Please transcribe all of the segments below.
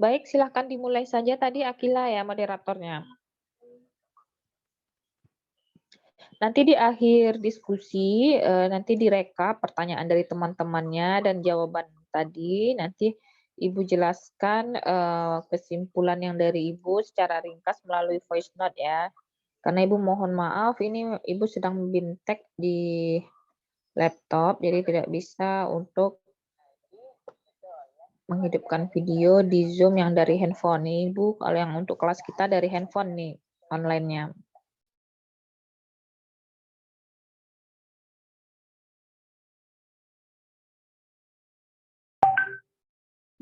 Baik, silahkan dimulai saja tadi Akila ya moderatornya. Nanti di akhir diskusi, nanti direkap pertanyaan dari teman-temannya dan jawaban tadi, nanti Ibu jelaskan, kesimpulan yang dari Ibu secara ringkas melalui voice note ya. Karena Ibu mohon maaf ini Ibu sedang membintek di laptop, jadi tidak bisa untuk menghidupkan video di Zoom yang dari handphone. Nih Ibu, kalau yang untuk kelas kita dari handphone nih, online-nya.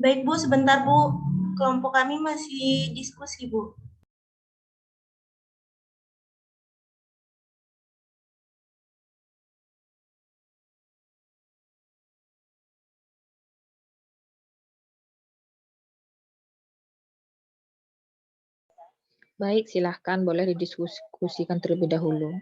Baik Bu, sebentar Bu. Kelompok kami masih diskusi Bu. Baik, silahkan boleh didiskusikan terlebih dahulu.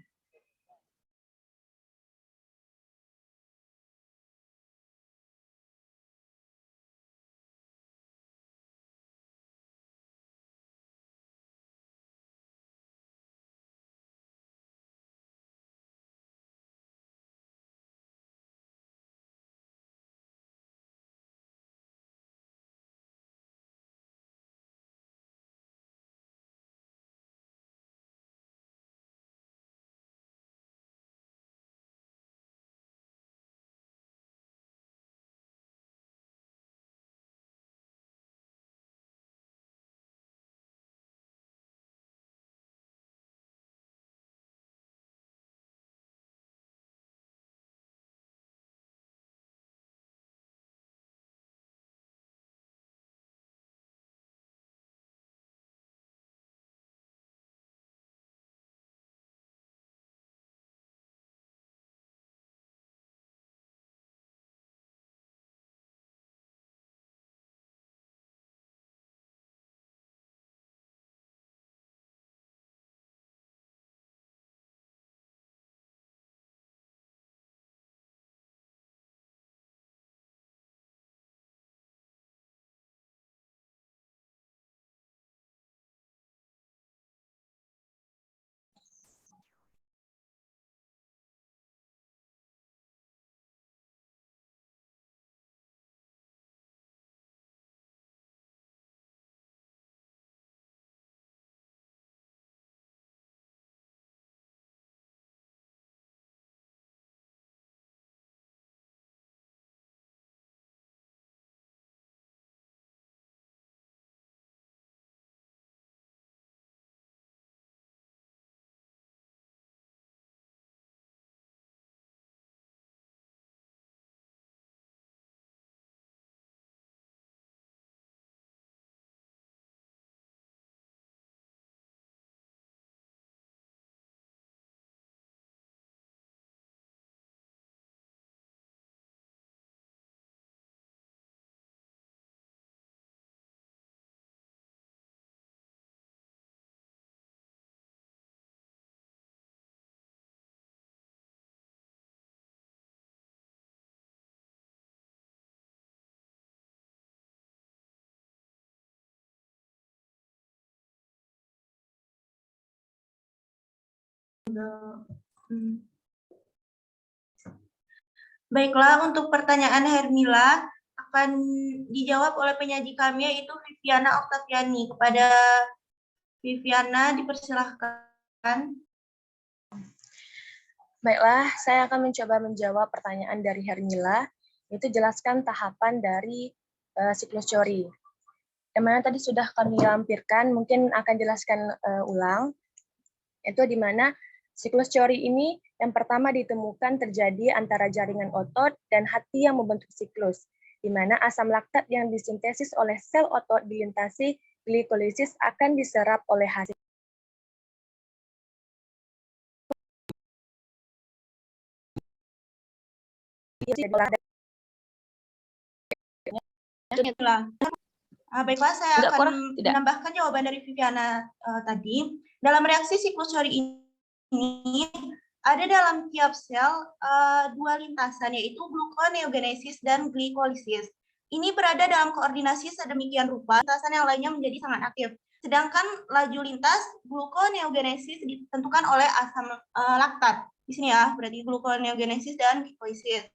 Hmm. Baiklah, untuk pertanyaan Hermila akan dijawab oleh penyaji kami yaitu Viviana Oktaviani. Kepada Viviana dipersilahkan. Baiklah, saya akan mencoba menjawab pertanyaan dari Hermila, yaitu jelaskan tahapan dari siklus Cori. Yang mana tadi sudah kami lampirkan, mungkin akan jelaskan ulang, itu di mana siklus Cori ini yang pertama ditemukan terjadi antara jaringan otot dan hati yang membentuk siklus, di mana asam laktat yang disintesis oleh sel otot dilintasi glikolisis akan diserap oleh hasil. Baiklah, saya akan menambahkan jawaban dari Viviana tadi. Dalam reaksi siklus Cori ini, ada dalam tiap sel dua lintasan, yaitu gluconeogenesis dan glikolisis. Ini berada dalam koordinasi sedemikian rupa, lintasan yang lainnya menjadi sangat aktif. Sedangkan laju lintas gluconeogenesis ditentukan oleh asam laktat. Di sini ya, berarti gluconeogenesis dan glikolisis.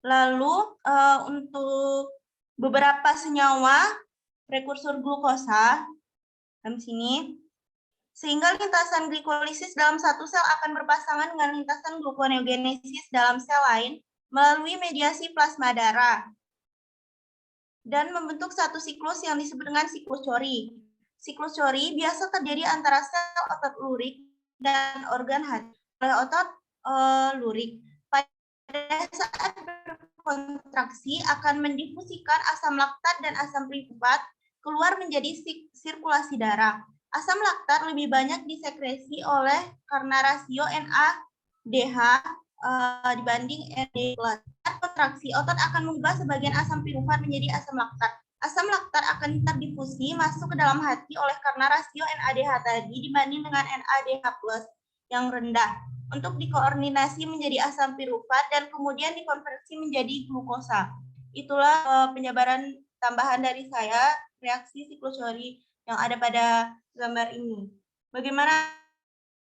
Lalu untuk beberapa senyawa prekursor glukosa dalam sini, sehingga lintasan glikolisis dalam satu sel akan berpasangan dengan lintasan gluconeogenesis dalam sel lain melalui mediasi plasma darah dan membentuk satu siklus yang disebut dengan siklus Cori. Siklus Cori biasa terjadi antara sel otot lurik dan organ hati oleh otot lurik. Pada saat berkontraksi akan mendifusikan asam laktat dan asam prifosfat keluar menjadi sirkulasi darah. Asam laktat lebih banyak disekresi karena rasio NADH dibanding NAD+. Saat kontraksi, otot akan mengubah sebagian asam pirufat menjadi asam laktat. Asam laktat akan terdifusi masuk ke dalam hati karena rasio NADH tadi dibanding dengan NADH+ yang rendah untuk dikoordinasi menjadi asam pirufat dan kemudian dikonversi menjadi glukosa. Itulah penjabaran tambahan dari saya reaksi siklus Cori yang ada pada gambar ini. Bagaimana?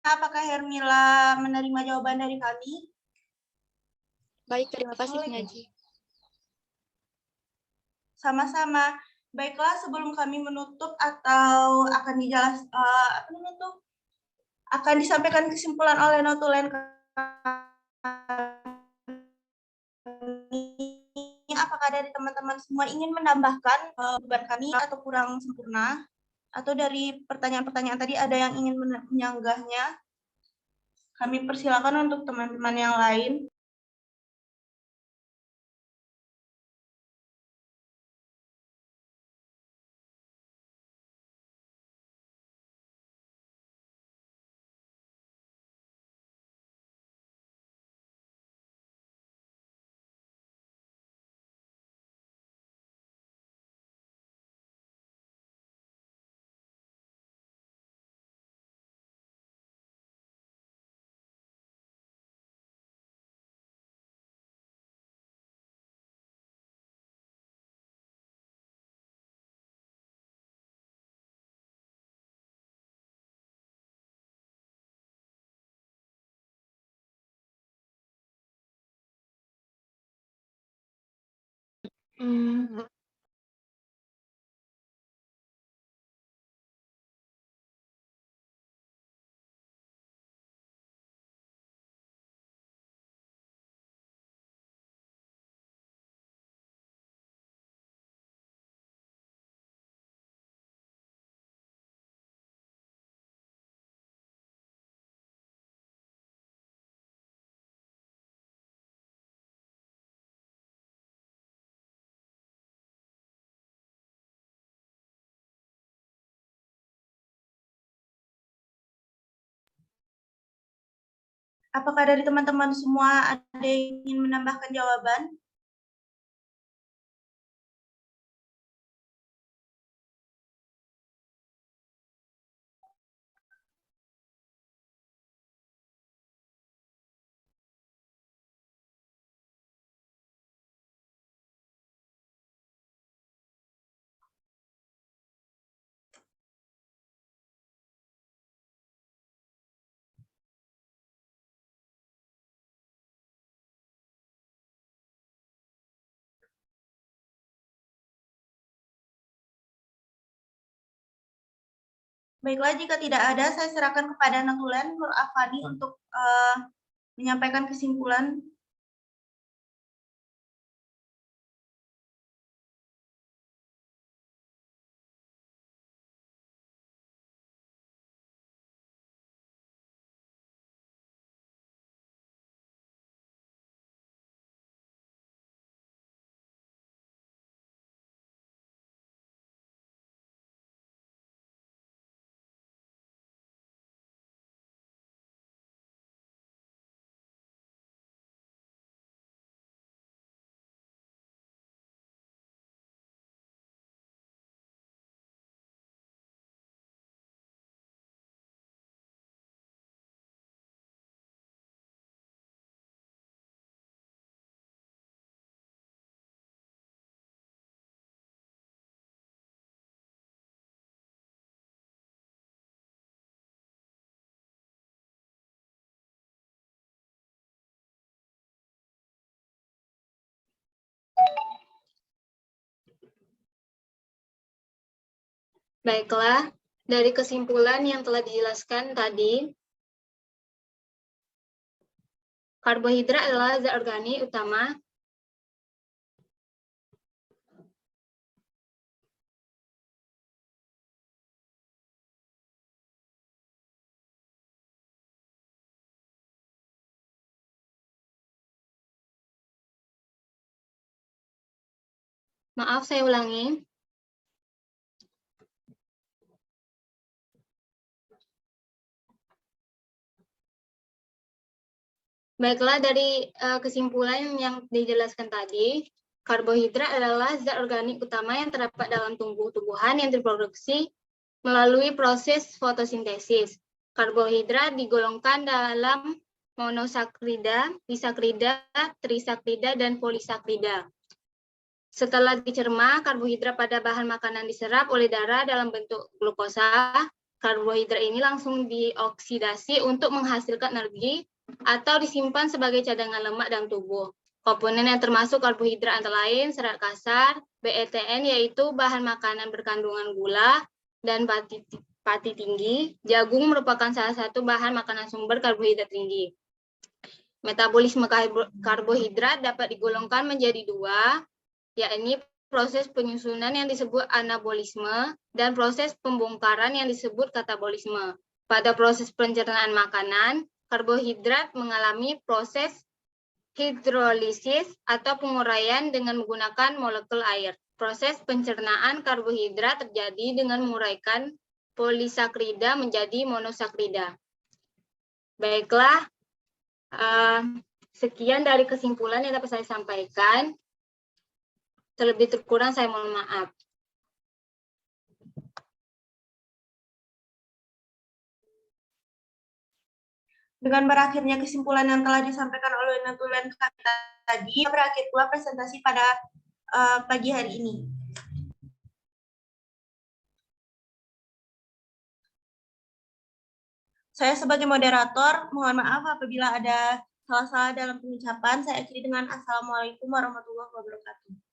Apakah Hermila menerima jawaban dari kami? Baik, terima kasih penyaji. Sama-sama. Baiklah, sebelum kami menutup atau akan akan disampaikan kesimpulan oleh notulen kami, apakah dari teman-teman semua ingin menambahkan beban kami atau kurang sempurna? Atau dari pertanyaan-pertanyaan tadi ada yang ingin menyanggahnya? Kami persilakan untuk teman-teman yang lain. Apakah dari teman-teman semua ada yang ingin menambahkan jawaban? Baiklah, jika tidak ada, saya serahkan kepada Natulen Nur Afani untuk menyampaikan kesimpulan. Baiklah, dari kesimpulan yang telah dijelaskan tadi, karbohidrat adalah zat organik utama Maaf, saya ulangi. Baiklah, dari kesimpulan yang dijelaskan tadi, karbohidrat adalah zat organik utama yang terdapat dalam tumbuh-tumbuhan yang diproduksi melalui proses fotosintesis. Karbohidrat digolongkan dalam monosakrida, disakrida, trisakrida, dan polisakrida. Setelah dicerna, karbohidrat pada bahan makanan diserap oleh darah dalam bentuk glukosa. Karbohidrat ini langsung dioksidasi untuk menghasilkan energi atau disimpan sebagai cadangan lemak dalam tubuh. Komponen yang termasuk karbohidrat antara lain serat kasar, BETN yaitu bahan makanan berkandungan gula dan pati tinggi. Jagung merupakan salah satu bahan makanan sumber karbohidrat tinggi. Metabolisme karbohidrat dapat digolongkan menjadi dua, yakni proses penyusunan yang disebut anabolisme dan proses pembongkaran yang disebut katabolisme. Pada proses pencernaan makanan, karbohidrat mengalami proses hidrolisis atau penguraian dengan menggunakan molekul air. Proses pencernaan karbohidrat terjadi dengan menguraikan polisakrida menjadi monosakrida. Baiklah, sekian dari kesimpulan yang dapat saya sampaikan. Terlebih terkurang saya mohon maaf. Dengan berakhirnya kesimpulan yang telah disampaikan oleh Natulen kami tadi, berakhir pula presentasi pada pagi hari ini. Saya sebagai moderator, mohon maaf apabila ada salah-salah dalam pengucapan. Saya akhiri dengan Assalamualaikum warahmatullahi wabarakatuh.